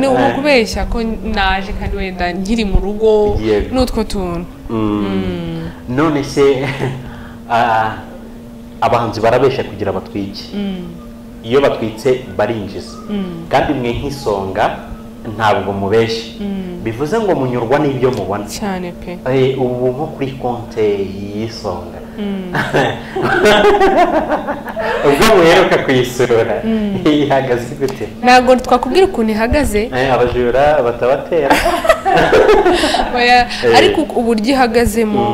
ni ukubeshya ko naje kandi wenda nkiri mu rugo n'utwo tuntu none se abahanzi barabeshya kugira batwike iyo batwitse barinjiza kandi mwe nk'isonga ntabwo mubeshye bivuze ngo munyurwa n'ibyo mubona cyane pe ubu nko kuri konte y'isonga ubwo muheruka kuyisura ihagaze gute ntabwo twakubwira ukuntu ihagaze abajura batabatera ariko uburyo ihagazemo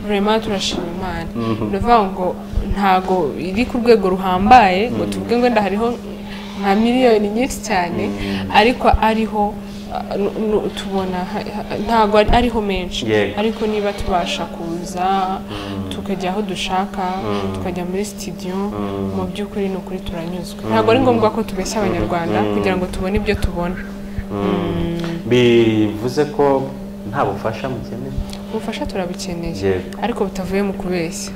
vraiment turashima Imana bivuga ngo ntago iri ku rwego ruhambaye ngo tuvuge ngo wenda hariho nka miliyoni nyinshi cyane ariko ariho tubona ntago ariho menshi ariko niba tubasha kuza tukajya aho dushaka tukajya muri studio mu by'ukuri ni ukuri turanyuzwe ntago ari ngombwa ko tubeshya abanyarwanda kugira ngo tubone ibyo tubona bivuze ko nta bufasha mukeneye ubufasha turabikeneye ariko butavuye mu kubeshya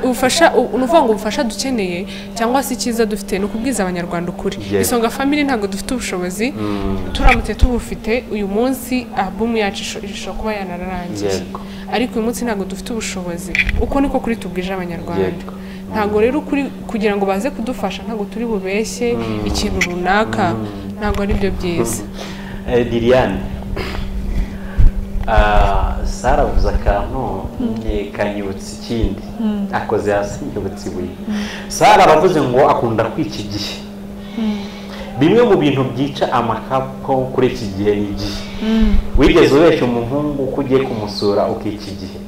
ubufasha unuvuga ngo ubufasha dukeneye cyangwa se icyiza dufite ni ukubwiza abanyarwanda ukuri Isonga Family ntabwo dufite ubushobozi turamutse tubufite uyu munsi album yacu ishobora kuba yanararangiye ariko uyu munsi ntabwo dufite ubushobozi uko niko kuri tubwije abanyarwanda ntabwo rero kugira ngo baze kudufasha ntabwo turi bubeshye ikintu runaka ntabwo ari byo byiza Liliane Sara avuze akantu kanyibutse ikindi akoze hasi nyibutse ibuye Sara aravuze ngo akunda kwiki gihe bimwe mu bintu byica amakapo kuri iki gihe ni igihe wigeze ubeshya umuhungu ko ugiye kumusura ukiki gihe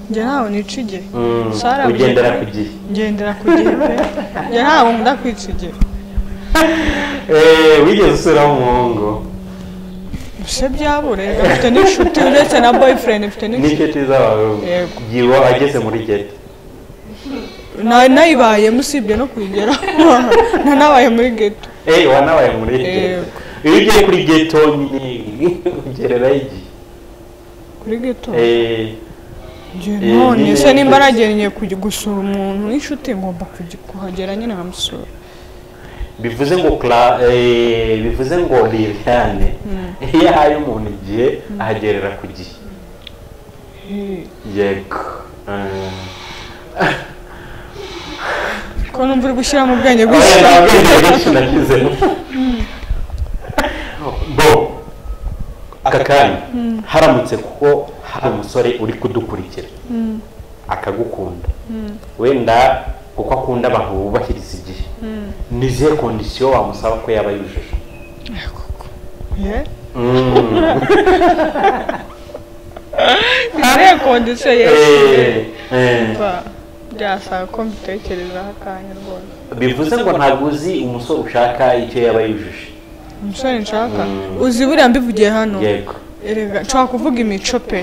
njye ntawe nica igihe ugendera ku gihe ngendera ku gihe pe njye ntawe nkunda kwica igihe wigeze usura umuhungu se byabure gafite n'inshuti uretse na boyfriend mfite n'inshuti z'abahungu yiwo ageze muri ghetto nayibaye musibye no kugeraho nanabaye muri ghetto wanabaye muri ghetto iyo ugiye kuri ghetto ugerera igihe kuri ghetto none se nimba nagenye gusura umuntu n'inshuti ngomba kuhagera nyine nkamusura bivuze ngo Liliane iyo ahaye umuntu igihe ahagerera ku gihe yego ko numva uri gushyira mu bwenge bwinshi nagizemo aka kanya haramutse kuko hari umusore uri kudukurikira akagukunda wenda kuko akunda abantu bubahiriza igihe ni izihe kondisiyo wamusaba ko yaba yujuje izihe kondisiyo yesi byasaba ko mbitekerezaho akanya rwose bivuze ngo ntabwo uzi umusore ushaka icyo yaba yujuje umusore nshaka uzi buriya mbivugiye hano yego nshobora kuvuga imico pe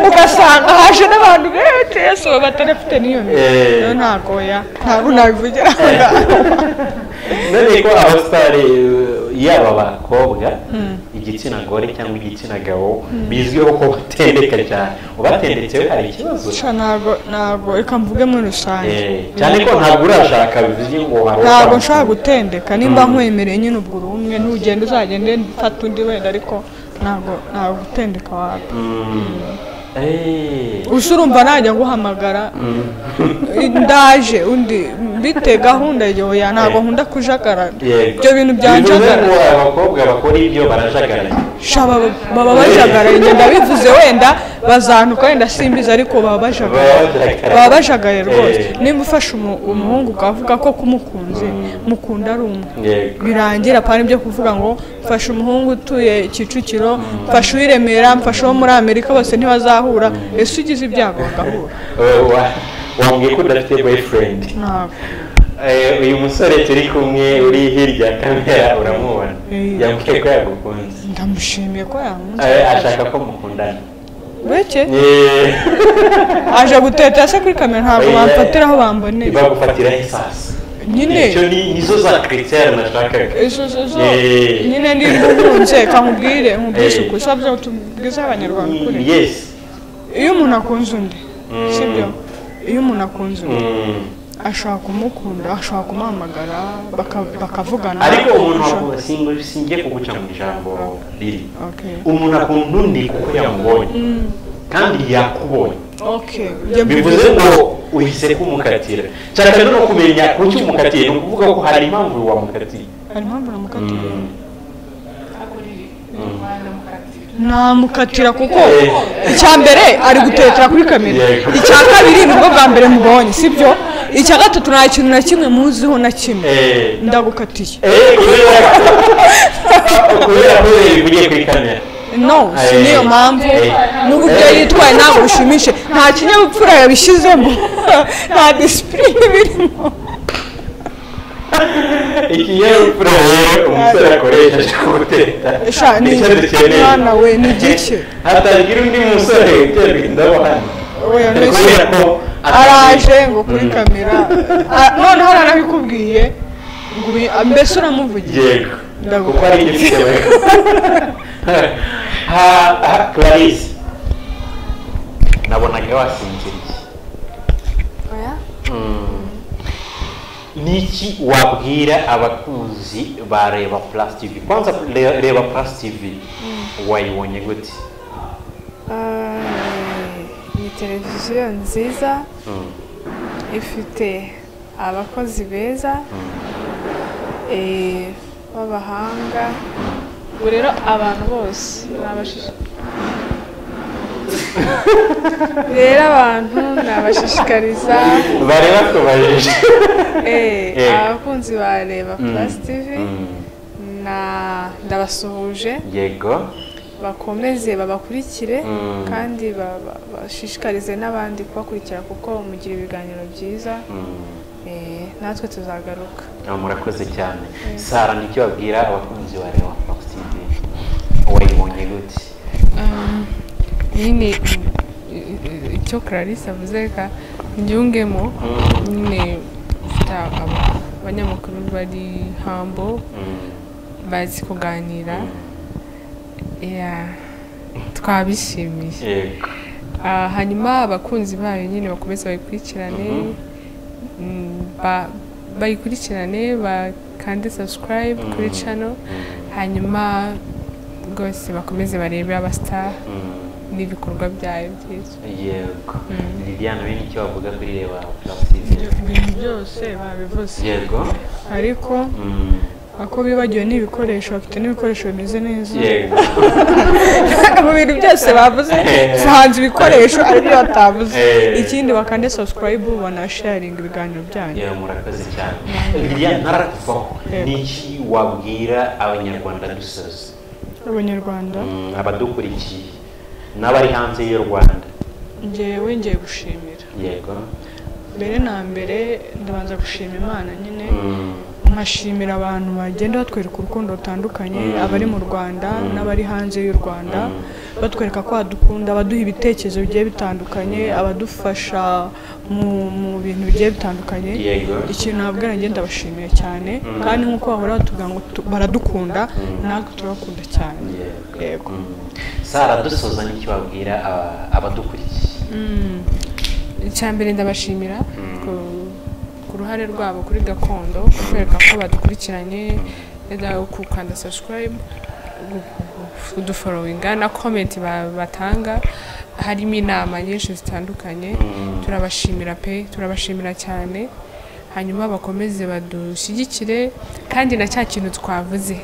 ugasanga haje n'abantu benshi yesu batarafite n'iyo mico ntabwo nabivugira aho ngaho none ko abasitari yaba abakobwa igitsina gore cyangwa igitsina gabo bizwiho ko batendeka cyane ubatendetseho hari ikibazo ntabwo reka mvuge muri rusange cyane ko ntabwo urashaka bivuze ngo ntabwo nshobora gutendeka nimba nkwemereye nyine ubwo uri umwe ntugende uzagende mfata undi wenda ariko ntabwo gutendeka wawe gusa urumva najya guhamagara ndaje undi bite gahunda yoya ntabwo nkunda kujagara ibyo bintu byanjagara abakobwa bakora ibyo barajagara shaba baba bajagaraye ngenda bivuze wenda bazanuka wenda simbiza ariko baba bajagaye rwose nimba ufashe umuhungu ukavuga ko kumukunze mukunda ari umwe birangira pani byo kuvuga ngo mfashe umuhungu utuye Kicukiro mfashe uwiremera mfashe wo muri Amerika bose ntibazahura ese ugize ibyago bagahura wambwiye ko udafite boyfriend uyu musore turi kumwe uri hirya kamera uramubona yambwiye ko yagukunze ndamushimiye ko yamukunze ashaka ko mukundana beke aje guteta se kuri kamera ntabwo bamfatiraho bambonera bagufatiraho isasi nyine icyo nizo za critère nashakaga nyine ndi nkunze kamubwire nkubwise uko sabyo tubwize abanyarwanda kuri yes iyo umuntu akunze undi sibyo iyo umuntu akunze undi ashaka kumukunda ashaka kumuhamagara bakavugana ariko umuntu akunda singiye kuguca mu ijambo riri umuntu akunda undi kuko yamubonye kandi yakubonye bivuze ngo uhise kumukatira cyane no kumenya kuki umukatiye ni ukuvuga ko hari impamvu wamukatiye namukatira kuko icya mbere ari gutetera kuri kamera icya kabiri nibwo bwa mbere mubonye sibyo icya gatatu nta kintu na kimwe muziho na kimwe ndagukatiye kubera ko ugiye kuri kamera no si niyo mpamvu n'uburyo yitwaye ntabwo bushimishe nta kinyabupfura yabishyizemo nta disipurine birimo ikinyabupfura rero umusore akoresha ashaka guteta nicyo dukeneye mwana we ni gike hatagira undi musore uterwa indabo hano kubera ko araje ngo kuri kamera noneho aranabikubwiye mbese uramuvugiye kuko ari igifite Clarisse nabonaga wasinziriye niki wabwira abakunzi bareba Plus TV kwanza reba Plus TV wayibonye gute ni televiziyo nziza ifite abakozi beza b'abahanga ubu rero abantu bose rero abantu nabashishikariza bareba ko bajeje abakunzi bareba Plus TV ndabasuhuje yego bakomeze babakurikire kandi bashishikarize n'abandi kubakurikira kuko mugira ibiganiro byiza natwe tuzagaruka murakoze cyane Sara nicyo babwira abakunzi bareba Plus TV wayibonye gute nyine icyo Clarisse avuze reka njyungemo nyine abanyamakuru bari hambo bazi kuganira twabishimiye hanyuma abakunzi bayo nyine bakomeze bayikurikirane bayikurikirane bakande subscribe kuri channel hanyuma rwose bakomeze barebe abastar n'ibikorwa byayo byiza yego Liliane we nicyo bavuga kuri reba Plus TV ibintu byose babivuze yego ariko ako bibagiwe n'ibikoresho bafite n'ibikoresho bimeze neza yego mu bintu byose bavuze hanze ibikoresho aribyo batavuze ikindi bakande subscribe banasharinga ibiganiro byanyu murakoze cyane Liliane narakuvaho niki wabwira abanyarwanda dusoza abanyarwanda abadukurikiye n'abari hanze y'u Rwanda njyewe ngiye gushimira yego mbere na mbere ndabanza gushima Imana nyine nkashimira abantu bagenda batwereka urukundo rutandukanye abari mu Rwanda n'abari hanze y'u Rwanda batwereka ko badukunda abaduha ibitekerezo bigiye bitandukanye abadufasha mu bintu bigiye bitandukanye ikintu nabwo ngenda bashimiye cyane kandi nk'uko bahora batubwira ngo baradukunda natwe turabakunda cyane yego Sara dusoza n'icyo babwira abadukurikiye icya mbere ndabashimira ku ruhare rwabo kuri gakondo kwereka ko badukurikiranye gukanda subscribe udufollowinga na comment batanga harimo inama nyinshi zitandukanye turabashimira pe turabashimira cyane hanyuma bakomeze badushyigikire kandi na cya kintu twavuze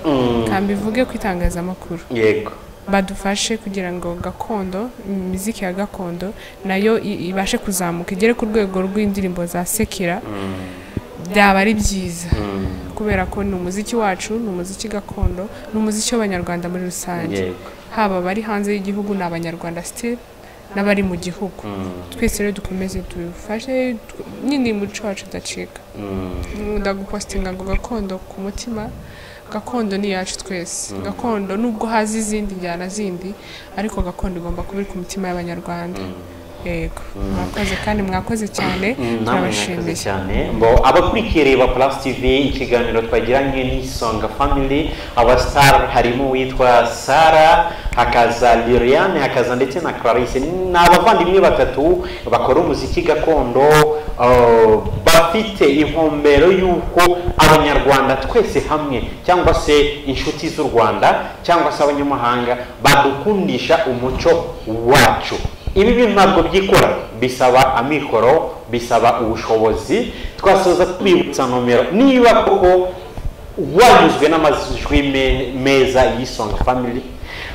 kambivuge ku itangazamakuru yego badufashe kugira ngo gakondo imiziki ya gakondo nayo ibashe kuzamuka igere ku rwego rw'indirimbo za sekira byaba ari byiza kubera ko ni umuziki wacu ni umuziki gakondo ni umuziki w'abanyarwanda muri rusange haba bari hanze y'igihugu n'abanyarwanda still n'abari mu gihugu twese rero dukomeze dufashe nyine umuco wacu udacika ndagupostinga ngo gakondo ku mutima gakondo ni yacu twese gakondo nubwo hazi izindi njyana zindi ariko gakondo igomba kuba iri ku mitima y'abanyarwanda yego mwakoze kandi mwakoze cyane turabashimiye cyane ngo abakurikiye reba Plus TV ikiganiro twagiranye n'Isonga Family abastar harimo witwa Sara hakaza Liliane hakaza ndetse na Clarisse n'abavandimwe batatu bakora umuziki gakondo bafite inkombero y'uko abanyarwanda twese hamwe cyangwa se inshuti z'u Rwanda cyangwa se abanyamahanga badukundisha umuco wacu. Ibi bintu ntabwo byikora bisaba amikoro bisaba ubushobozi twasoza tubibutsa nomero niba koko wanyuzwe n'amajwi meza y'Isonga Family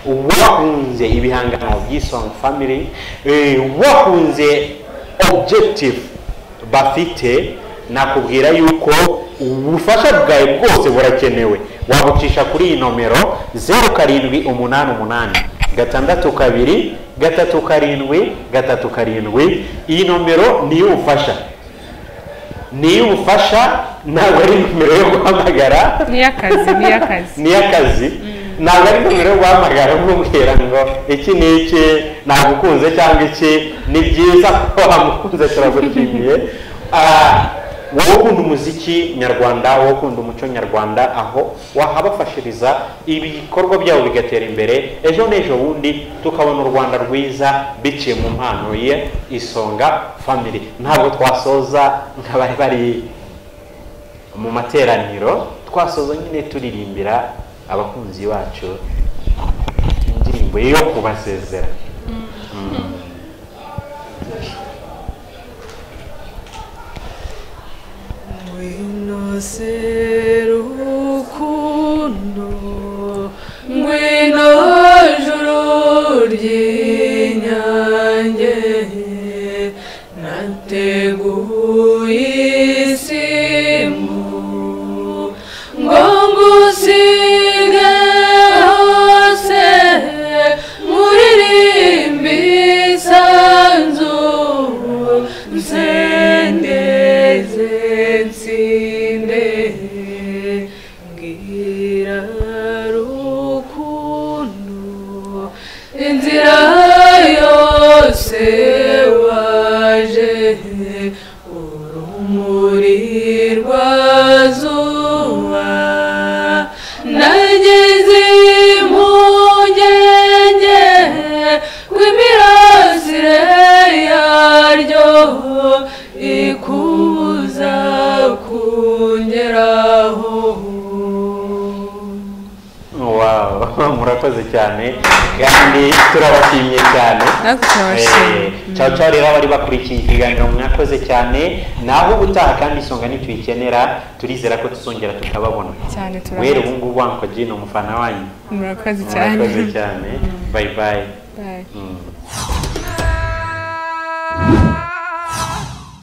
wakunze ibihangano by'Isonga Family wakunze objective bafite nakubwira yuko ubufasha bwawe bwose burakenewe wabucisha kuri iyi nomero 0788 622 327 iyi nomero niyo ufasha ntabwo ari nomero yo guhamagara ni akazi ntabwo ari nomero yo guhamagara umubwira ngo iki n'iki nagukunze cyangwa iki ni byiza ko wamukunze turagushimiye wowe ukunda umuziki nyarwanda wowe ukunda umuco nyarwanda aho wahabafashiriza ibikorwa byabo bigatera imbere ejo n'ejo bundi tukabona u Rwanda rwiza biciye mu mpano ye Isonga Family. Ntabwo twasoza nk'abari bari mu materaniro twasoza nyine turirimbira abakunzi bacu indirimbo yo kubasezera. Ngwino serukundo ngwino juru ry'inyange nateguye isimu ngo ngusige hose muririmbiye isanzu nsengeze nsinde ngira rukundo inzira yose waje urumuri rwazuba nageze impungenge kw'imirasire yaryo ikubuza kungeraho. Murakoze cyane kandi turabashimiye cyane. Ciao ciao rero bari bakurikiye ikiganiro mwakoze cyane naho ubutaha kandi Isonga nituyikenera turizera ko tuzongera tukababona cyane wera ubu ngubu wanko Gino umufana wanyu. Murakoze cyane. Bye bye. Bye.